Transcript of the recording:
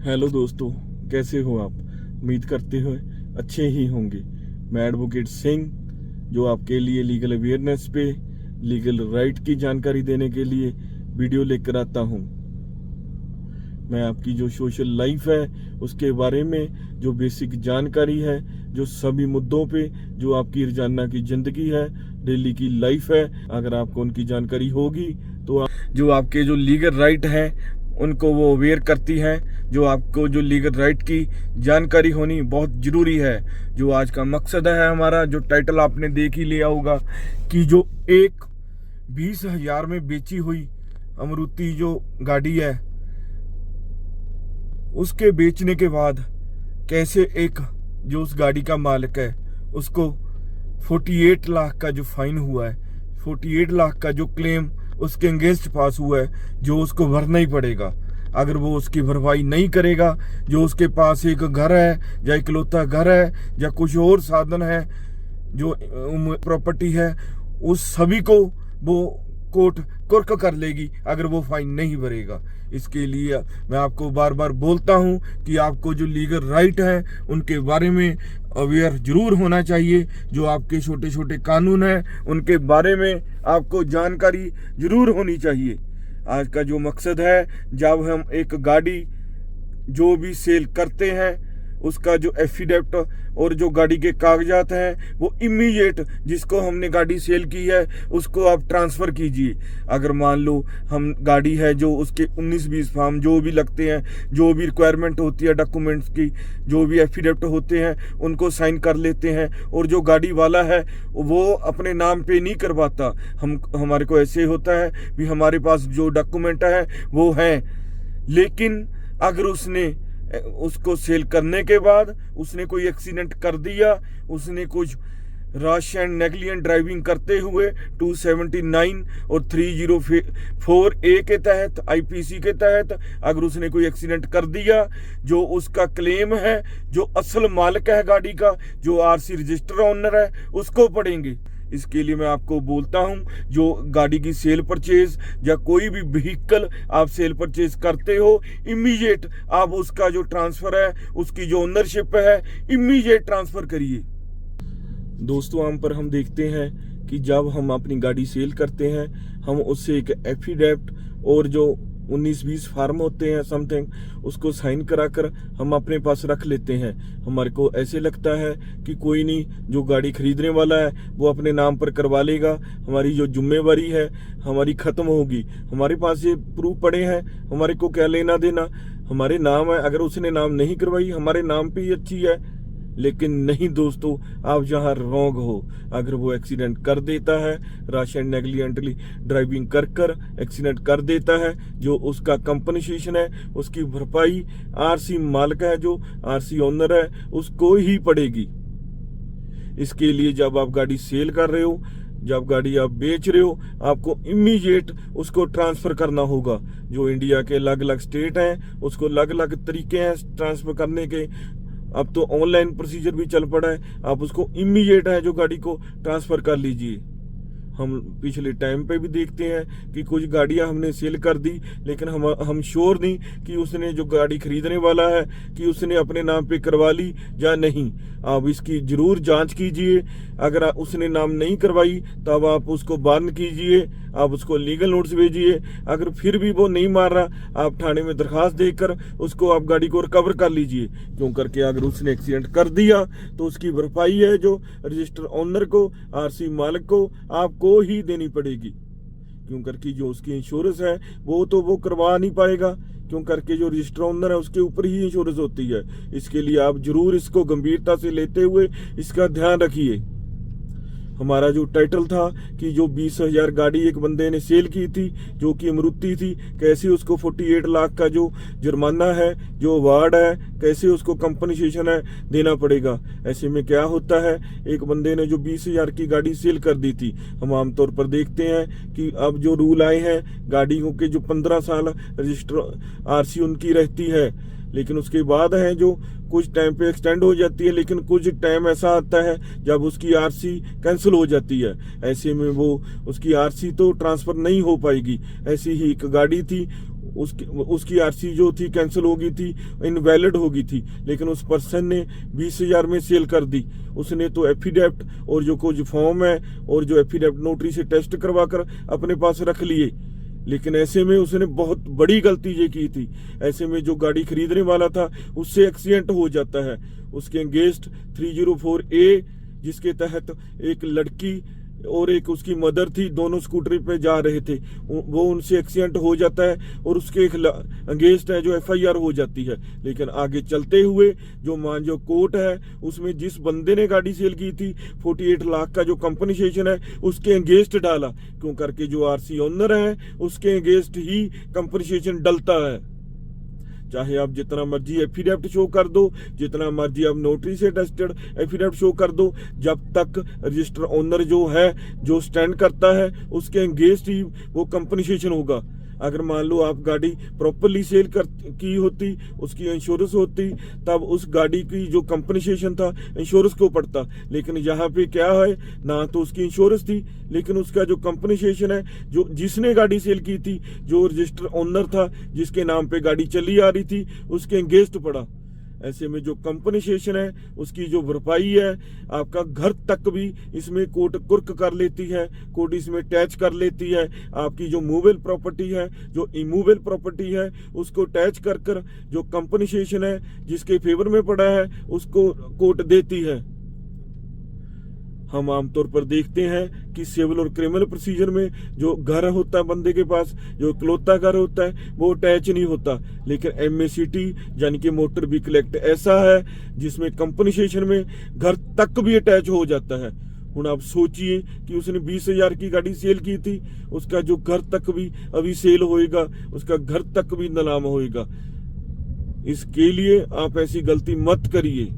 Hello दोस्तों, कैसे हो आप? उम्मीद करते हुए अच्छे ही होंगे। मैं एडवोकेट सिंह, जो आपके लिए लीगल अवेयरनेस पे लीगल राइट की जानकारी देने के लिए वीडियो लेकर आता हूँ। मैं आपकी जो सोशल लाइफ है उसके बारे में जो बेसिक जानकारी है, जो सभी मुद्दों पे जो आपकी रोजाना की जिंदगी है, डेली की लाइफ है, अगर आपको उनकी जानकारी होगी तो जो आपके जो लीगल राइट है उनको वो अवेयर करती है। जो आपको जो लीगल राइट की जानकारी होनी बहुत ज़रूरी है। जो आज का मकसद है हमारा, जो टाइटल आपने देख ही लिया होगा कि जो एक 20,000 में बेची हुई अमरूती जो गाड़ी है, उसके बेचने के बाद कैसे एक जो उस गाड़ी का मालिक है उसको 48 लाख का जो फाइन हुआ है, 48 लाख का जो क्लेम उसके अगेंस्ट पास हुआ है, जो उसको भरना ही पड़ेगा। अगर वो उसकी भरपाई नहीं करेगा, जो उसके पास एक घर है या इकलौता घर है या कुछ और साधन है, जो प्रॉपर्टी है, उस सभी को वो कोर्ट कुर्क कर लेगी अगर वो फाइन नहीं भरेगा। इसके लिए मैं आपको बार बार बोलता हूं कि आपको जो लीगल राइट है उनके बारे में अवेयर जरूर होना चाहिए। जो आपके छोटे छोटे कानून हैं उनके बारे में आपको जानकारी जरूर होनी चाहिए। आज का जो मकसद है, जब हम एक गाड़ी जो भी सेल करते हैं उसका जो एफिडेविट और जो गाड़ी के कागजात हैं वो इमीडिएट जिसको हमने गाड़ी सेल की है उसको आप ट्रांसफ़र कीजिए। अगर मान लो हम गाड़ी है जो उसके 19-20 फॉर्म जो भी लगते हैं, जो भी रिक्वायरमेंट होती है डॉक्यूमेंट्स की, जो भी एफिडेविट होते हैं उनको साइन कर लेते हैं, और जो गाड़ी वाला है वो अपने नाम पे नहीं करवाता। हमारे को ऐसे होता है भी हमारे पास जो डॉक्यूमेंट है वो हैं, लेकिन अगर उसने उसको सेल करने के बाद उसने कोई एक्सीडेंट कर दिया, उसने कुछ रश एंड नेग्लिजेंट ड्राइविंग करते हुए 279 और 304A के तहत, आईपीसी के तहत अगर उसने कोई एक्सीडेंट कर दिया, जो उसका क्लेम है जो असल मालिक है गाड़ी का, जो आरसी रजिस्टर ऑनर है, उसको पड़ेंगे। इसके लिए मैं आपको बोलता हूं, जो गाड़ी की सेल परचेज या कोई भी व्हीकल आप सेल परचेज करते हो, इमीडिएट आप उसका जो ट्रांसफर है, उसकी जो ओनरशिप है, इमीडिएट ट्रांसफर करिए। दोस्तों, हम पर हम देखते हैं कि जब हम अपनी गाड़ी सेल करते हैं, हम उससे एक एफिडेविट और जो 19-20 फार्म होते हैं समथिंग, उसको साइन कराकर हम अपने पास रख लेते हैं। हमारे को ऐसे लगता है कि कोई नहीं, जो गाड़ी खरीदने वाला है वो अपने नाम पर करवा लेगा, हमारी जो जिम्मेवारी है हमारी ख़त्म होगी। हमारे पास ये प्रूफ पड़े हैं, हमारे को क्या लेना देना, हमारे नाम है। अगर उसने नाम नहीं करवाई, हमारे नाम पे ही अच्छी है। लेकिन नहीं दोस्तों, आप जहाँ रॉन्ग हो। अगर वो एक्सीडेंट कर देता है, रश एंड नेग्लिजेंटली ड्राइविंग कर एक्सीडेंट कर देता है, जो उसका कंपनसेशन है, उसकी भरपाई आरसी मालिक है, जो आरसी ओनर है, उसको ही पड़ेगी। इसके लिए जब आप गाड़ी सेल कर रहे हो, जब गाड़ी आप बेच रहे हो, आपको इमीडिएट उसको ट्रांसफर करना होगा। जो इंडिया के अलग अलग स्टेट हैं उसको अलग अलग तरीके हैं ट्रांसफर करने के। अब तो ऑनलाइन प्रोसीजर भी चल पड़ा है, आप उसको इमीडिएट है जो गाड़ी को ट्रांसफर कर लीजिए। हम पिछले टाइम पे भी देखते हैं कि कुछ गाड़ियां हमने सेल कर दी, लेकिन हम श्योर नहीं कि उसने जो गाड़ी खरीदने वाला है कि उसने अपने नाम पे करवा ली या नहीं। आप इसकी जरूर जांच कीजिए। अगर उसने नाम नहीं करवाई तब आप उसको बर्न कीजिए, आप उसको लीगल नोटिस भेजिए। अगर फिर भी वो नहीं मान रहा, आप थाने में दरखास्त देकर उसको आप गाड़ी को रिकवर कर लीजिए। क्यों करके अगर उसने एक्सीडेंट कर दिया तो उसकी भरपाई है जो रजिस्टर ऑनर को, आरसी मालिक को, आपको ही देनी पड़ेगी। क्यों करके जो उसकी इंश्योरेंस है वो करवा नहीं पाएगा, क्यों करके जो रजिस्टर ऑनर है उसके ऊपर ही इंश्योरेंस होती है। इसके लिए आप जरूर इसको गंभीरता से लेते हुए इसका ध्यान रखिए। हमारा जो टाइटल था कि जो 20,000 गाड़ी एक बंदे ने सेल की थी जो कि अमरूती थी, कैसे उसको 48 लाख का जो जुर्माना है, जो अवार्ड है, कैसे उसको कंपनसेशन है देना पड़ेगा। ऐसे में क्या होता है, एक बंदे ने जो 20,000 की गाड़ी सेल कर दी थी, हम आमतौर पर देखते हैं कि अब जो रूल आए हैं, गाड़ियों के जो 15 साल रजिस्टर आरसी उनकी रहती है, लेकिन उसके बाद है जो कुछ टाइम पे एक्सटेंड हो जाती है, लेकिन कुछ टाइम ऐसा आता है जब उसकी आरसी कैंसिल हो जाती है। ऐसे में वो उसकी आरसी तो ट्रांसफर नहीं हो पाएगी। ऐसी ही एक गाड़ी थी, उसकी आरसी जो थी कैंसिल हो गई थी, इनवैलिड हो गई थी, लेकिन उस पर्सन ने 20,000 में सेल कर दी। उसने तो एफिडेविट और जो कुछ फॉर्म है और जो एफिडेविट नोटरी से टेस्ट करवा कर अपने पास रख लिए। लेकिन ऐसे में उसने बहुत बड़ी गलती ये की थी। ऐसे में जो गाड़ी खरीदने वाला था उससे एक्सीडेंट हो जाता है। उसके अगेंस्ट 304A, जिसके तहत एक लड़की और एक उसकी मदर थी, दोनों स्कूटर पे जा रहे थे, वो उनसे एक्सीडेंट हो जाता है और उसके एक अगेंस्ट है जो FIR हो जाती है। लेकिन आगे चलते हुए जो कोर्ट है उसमें जिस बंदे ने गाड़ी सेल की थी 48 लाख का जो कंपनसेशन है उसके अगेंस्ट डाला, क्यों करके जो RC ओनर है उसके अगेंस्ट ही कंपनसेशन डलता है। चाहे आप जितना मर्जी एफिडेविट शो कर दो, जितना मर्जी आप नोटरी से टेस्टेड एफिडेविट शो कर दो, जब तक रजिस्टर ओनर जो है जो स्टैंड करता है उसके अगेंस्ट ही वो कंपनसेशन होगा। अगर मान लो आप गाड़ी प्रॉपरली सेल की होती, उसकी इंश्योरेंस होती, तब उस गाड़ी की जो कंपनसेशन था इंश्योरेंस को पड़ता। लेकिन यहाँ पे क्या है, ना तो उसकी इंश्योरेंस थी, लेकिन उसका जो कंपनसेशन है जो जिसने गाड़ी सेल की थी, जो रजिस्टर ओनर था जिसके नाम पे गाड़ी चली आ रही थी, उसके अगेंस्ट पड़ा। ऐसे में जो कंपनसेशन है उसकी जो भरपाई है, आपका घर तक भी इसमें कोर्ट कुर्क कर लेती है, कोर्ट इसमें टैच कर लेती है। आपकी जो मूवेबल प्रॉपर्टी है, जो इमूवेबल प्रॉपर्टी है, उसको टैच कर जो कंपनसेशन है जिसके फेवर में पड़ा है उसको कोर्ट देती है। हम आमतौर पर देखते हैं कि सिविल और क्रिमिनल प्रोसीजर में जो घर होता है बंदे के पास, जो इकलौता घर होता है, वो अटैच नहीं होता। लेकिन MACT यानी कि मोटर व्हीकल एक्ट ऐसा है जिसमें कंपनसेशन में घर तक भी अटैच हो जाता है। हुण आप सोचिए कि उसने 20,000 की गाड़ी सेल की थी, उसका जो घर तक भी अभी सेल होएगा, उसका घर तक भी नीलाम होएगा। इसके लिए आप ऐसी गलती मत करिए।